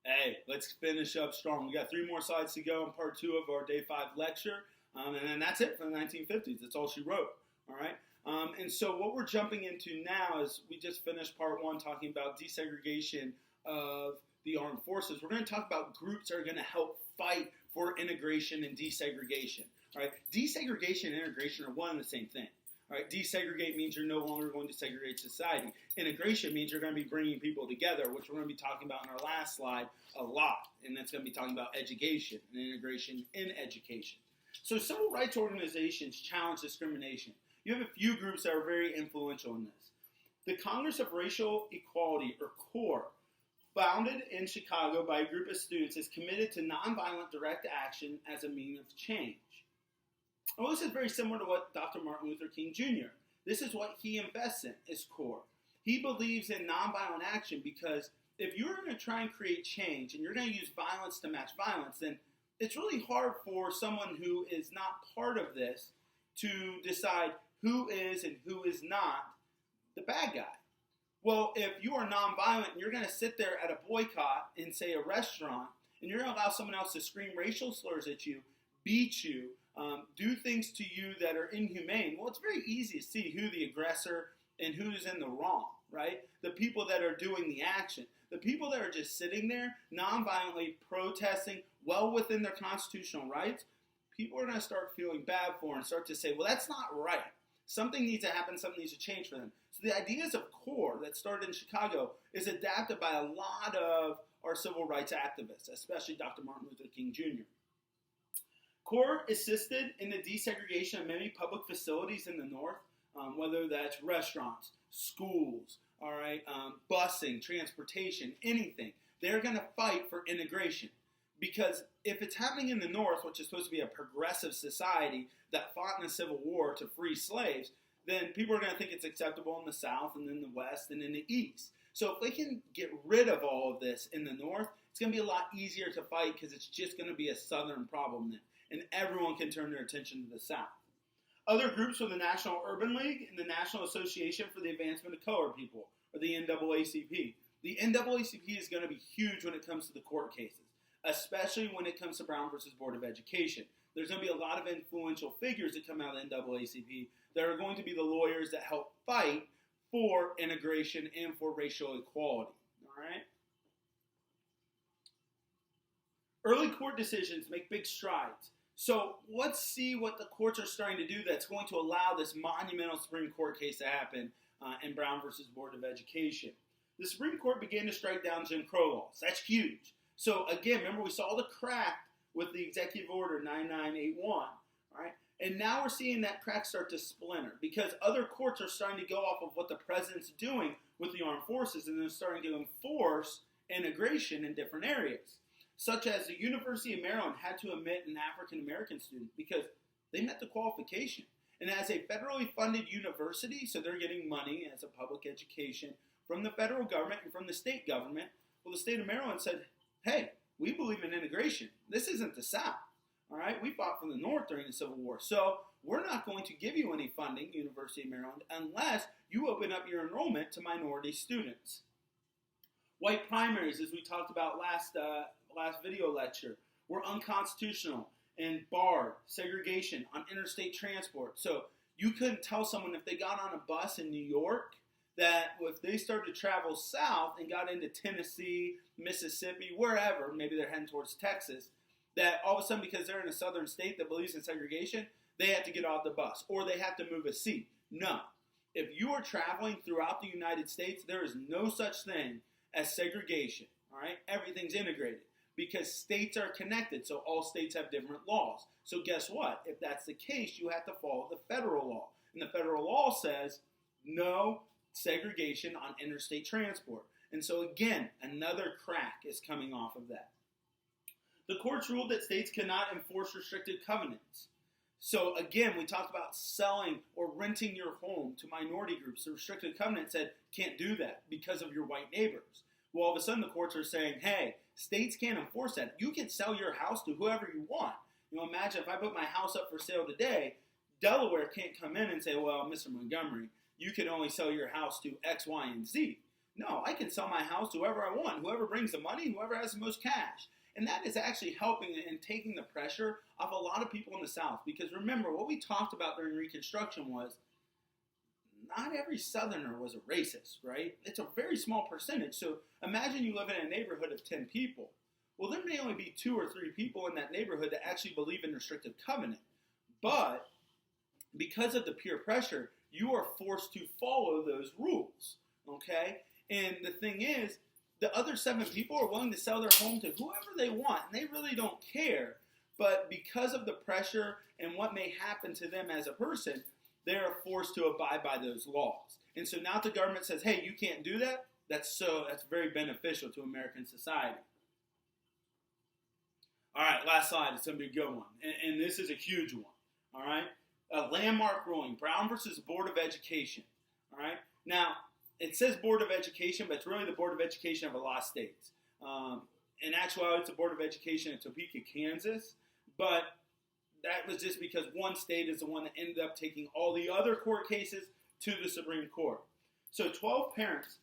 Hey, let's finish up strong. We got 3 more slides to go in part 2 of our day 5 lecture. And then that's it for the 1950s. That's all she wrote. All right. And so what we're jumping into now is we just finished part 1 talking about desegregation of the armed forces. We're going to talk about groups that are going to help fight for integration and desegregation. All right. Desegregation and integration are one and the same thing. All right, desegregate means you're no longer going to segregate society. Integration means you're going to be bringing people together, which we're going to be talking about in our last slide a lot. And that's going to be talking about education and integration in education. So civil rights organizations challenge discrimination. You have a few groups that are very influential in this. The Congress of Racial Equality, or CORE, founded in Chicago by a group of students, is committed to nonviolent direct action as a means of change. Well, this is very similar to what Dr. Martin Luther King Jr. This is what he invests in, is CORE. He believes in nonviolent action because if you're going to try and create change and you're going to use violence to match violence, then it's really hard for someone who is not part of this to decide who is and who is not the bad guy. Well, if you are nonviolent and you're going to sit there at a boycott in, say, a restaurant, and you're going to allow someone else to scream racial slurs at you, beat you, do things to you that are inhumane, well, it's very easy to see who the aggressor and who's in the wrong, right? The people that are doing the action. The people that are just sitting there, non-violently protesting, well within their constitutional rights, people are going to start feeling bad for and start to say, well, that's not right. Something needs to happen, something needs to change for them. So the ideas of CORE that started in Chicago is adapted by a lot of our civil rights activists, especially Dr. Martin Luther King Jr. CORE assisted in the desegregation of many public facilities in the North, whether that's restaurants, schools, all right, busing, transportation, anything. They're going to fight for integration because if it's happening in the North, which is supposed to be a progressive society that fought in the Civil War to free slaves, then people are going to think it's acceptable in the South and in the West and in the East. So if they can get rid of all of this in the North, it's going to be a lot easier to fight because it's just going to be a Southern problem then. And everyone can turn their attention to the South. Other groups were the National Urban League and the National Association for the Advancement of Colored People, or the NAACP. The NAACP is going to be huge when it comes to the court cases, especially when it comes to Brown versus Board of Education. There's going to be a lot of influential figures that come out of the NAACP that are going to be the lawyers that help fight for integration and for racial equality. All right? Early court decisions make big strides. So let's see what the courts are starting to do that's going to allow this monumental Supreme Court case to happen in Brown versus Board of Education. The Supreme Court began to strike down Jim Crow laws. That's huge. So again, remember we saw the crack with the Executive Order 9981, right? And now we're seeing that crack start to splinter because other courts are starting to go off of what the president's doing with the armed forces and they're starting to enforce integration in different areas. Such as the University of Maryland had to admit an African-American student because they met the qualification. And as a federally funded university, so they're getting money as a public education from the federal government and from the state government, well, the state of Maryland said, hey, we believe in integration. This isn't the South, all right? We fought for the North during the Civil War, so we're not going to give you any funding, University of Maryland, unless you open up your enrollment to minority students. White primaries, as we talked about last video lecture, were unconstitutional and barred segregation on interstate transport. So you couldn't tell someone if they got on a bus in New York that if they started to travel south and got into Tennessee, Mississippi, wherever, maybe they're heading towards Texas, that all of a sudden because they're in a southern state that believes in segregation, they have to get off the bus or they have to move a seat. No. If you are traveling throughout the United States, there is no such thing as segregation. All right? Everything's integrated because states are connected, so all states have different laws. So guess what? If that's the case, you have to follow the federal law. And the federal law says no segregation on interstate transport. And so again, another crack is coming off of that. The courts ruled that states cannot enforce restricted covenants. So again, we talked about selling or renting your home to minority groups. The restricted covenant said, can't do that because of your white neighbors. Well, all of a sudden the courts are saying, hey, states can't enforce that. You can sell your house to whoever you want. You know, imagine if I put my house up for sale today, Delaware can't come in and say, well, Mr. Montgomery, you can only sell your house to X, Y, and Z. No, I can sell my house to whoever I want, whoever brings the money, whoever has the most cash. And that is actually helping and taking the pressure off a lot of people in the South. Because remember, what we talked about during Reconstruction was not every Southerner was a racist, right? It's a very small percentage. So imagine you live in a neighborhood of 10 people. Well, there may only be 2 or 3 people in that neighborhood that actually believe in restrictive covenant. But because of the peer pressure, you are forced to follow those rules, okay? And the thing is, the other 7 people are willing to sell their home to whoever they want, and they really don't care. But because of the pressure and what may happen to them as a person, they are forced to abide by those laws. And so now the government says, hey, you can't do that. That's very beneficial to American society. All right, last slide. It's going to be a good one. And this is a huge one. All right? A landmark ruling, Brown versus Board of Education. All right? Now, it says Board of Education, but it's really the Board of Education of a lot of states. In actuality, it's the Board of Education in Topeka, Kansas. But that was just because one state is the one that ended up taking all the other court cases to the Supreme Court. So 12 parents'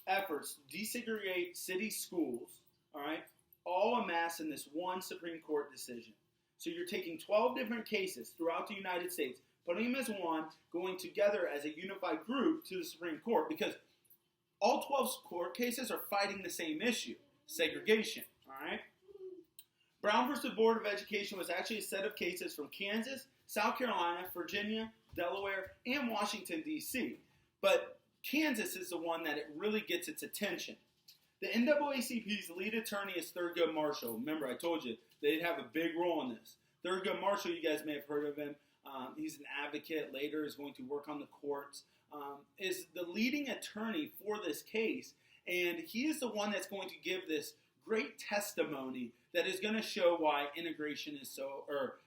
efforts to desegregate city schools, all right, all amassed in this one Supreme Court decision. So you're taking 12 different cases throughout the United States, putting them as one, going together as a unified group to the Supreme Court, because all 12 court cases are fighting the same issue, segregation, all right? Brown versus Board of Education was actually a set of cases from Kansas, South Carolina, Virginia, Delaware, and Washington, D.C. But Kansas is the one that it really gets its attention. The NAACP's lead attorney is Thurgood Marshall. Remember, I told you they'd have a big role in this. Thurgood Marshall, you guys may have heard of him. He's an advocate, later is going to work on the courts, is the leading attorney for this case, and he is the one that's going to give this great testimony that is going to show why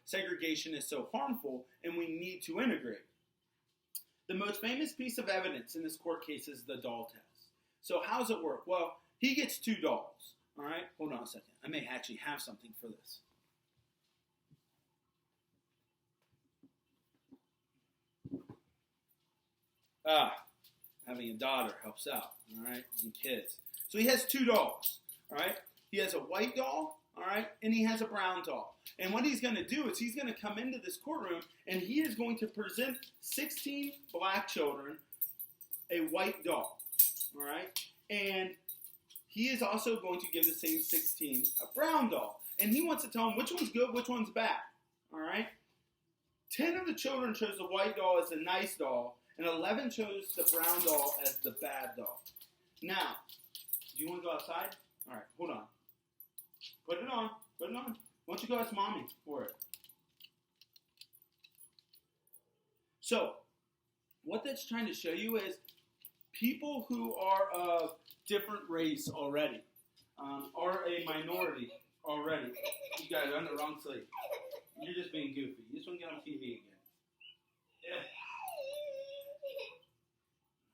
segregation is so harmful and we need to integrate. The most famous piece of evidence in this court case is the doll test. So how does it work? Well, he gets 2 dolls. All right, hold on a second. I may actually have something for this. Having a daughter helps out, all right, and kids. So he has 2 dolls, all right? He has a white doll, all right, and he has a brown doll. And what he's going to do is he's going to come into this courtroom and he is going to present 16 black children a white doll, all right? And he is also going to give the same 16 a brown doll. And he wants to tell them which one's good, which one's bad, all right? 10 of the children chose the white doll as the nice doll, and 11 chose the brown doll as the bad doll. Now, do you want to go outside? All right, hold on. Put it on. Put it on. Why don't you go ask Mommy for it? So, what that's trying to show you is people who are of different race already are a minority already. You guys are on the wrong sleep. You're just being goofy. You just want to get on TV again. Yeah.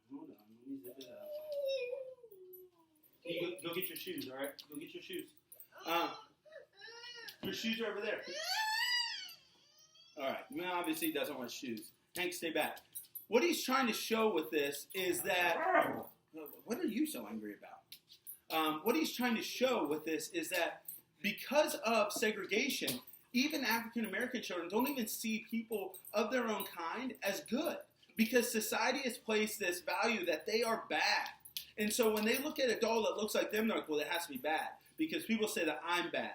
Hold on, let me zip it up. You go get your shoes, all right? Go get your shoes. Your shoes are over there. All right. Well, obviously, he doesn't want shoes. Hank, stay back. What he's trying to show with this is that... What are you so angry about? What he's trying to show with this is that because of segregation, even African-American children don't even see people of their own kind as good, because society has placed this value that they are bad. And so when they look at a doll that looks like them, they're like, well, it has to be bad, because people say that I'm bad,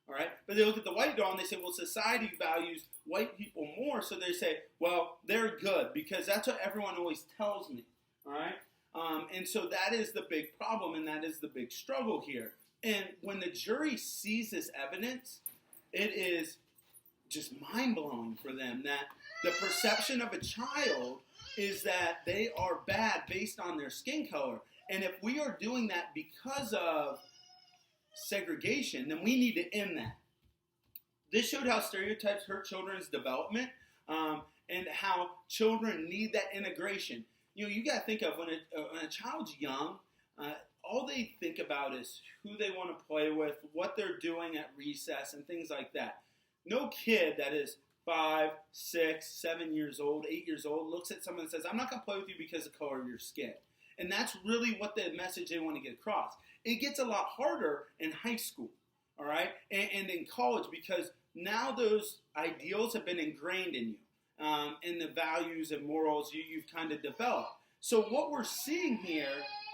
all right? But they look at the white doll and they say, well, society values white people more, so they say, well, they're good, because that's what everyone always tells me, all right? And so that is the big problem, and that is the big struggle here. And when the jury sees this evidence, it is just mind-blowing for them that the perception of a child is that they are bad based on their skin color. And if we are doing that because of segregation, then we need to end that. This showed how stereotypes hurt children's development and how children need that integration. You know, you got to think of when a child's young, all they think about is who they want to play with, what they're doing at recess, and things like that. No kid that is 5, 6, 7 years old, 8 years old looks at someone and says, I'm not going to play with you because of the color of your skin. And that's really what the message they want to get across. It gets a lot harder in high school, all right, and in college, because now those ideals have been ingrained in you, and the values and morals you've kind of developed. So what we're seeing here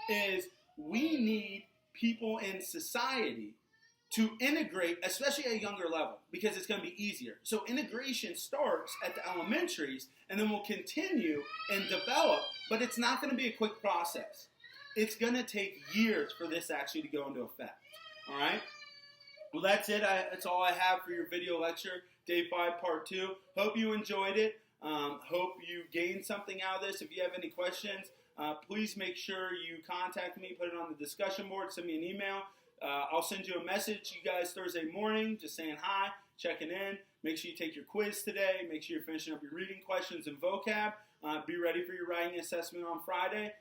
is we need people in society to integrate, especially at a younger level, because it's going to be easier. So integration starts at the elementaries, and then will continue and develop, but it's not going to be a quick process. It's going to take years for this actually to go into effect. All right? Well, that's it. That's all I have for your video lecture, Day 5, Part 2. Hope you enjoyed it. Hope you gained something out of this. If you have any questions, please make sure you contact me, put it on the discussion board, send me an email. I'll send you a message, you guys, Thursday morning, just saying hi, checking in. Make sure you take your quiz today. Make sure you're finishing up your reading questions and vocab. Be ready for your writing assessment on Friday.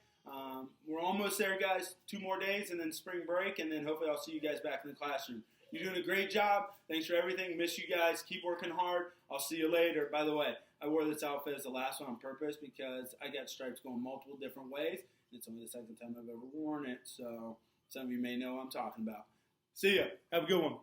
We're almost there, guys. 2 more days, and then spring break, and then hopefully I'll see you guys back in the classroom. You're doing a great job. Thanks for everything. Miss you guys. Keep working hard. I'll see you later. By the way, I wore this outfit as the last one on purpose because I got stripes going multiple different ways. It's only the second time I've ever worn it, so some of you may know what I'm talking about. See ya. Have a good one.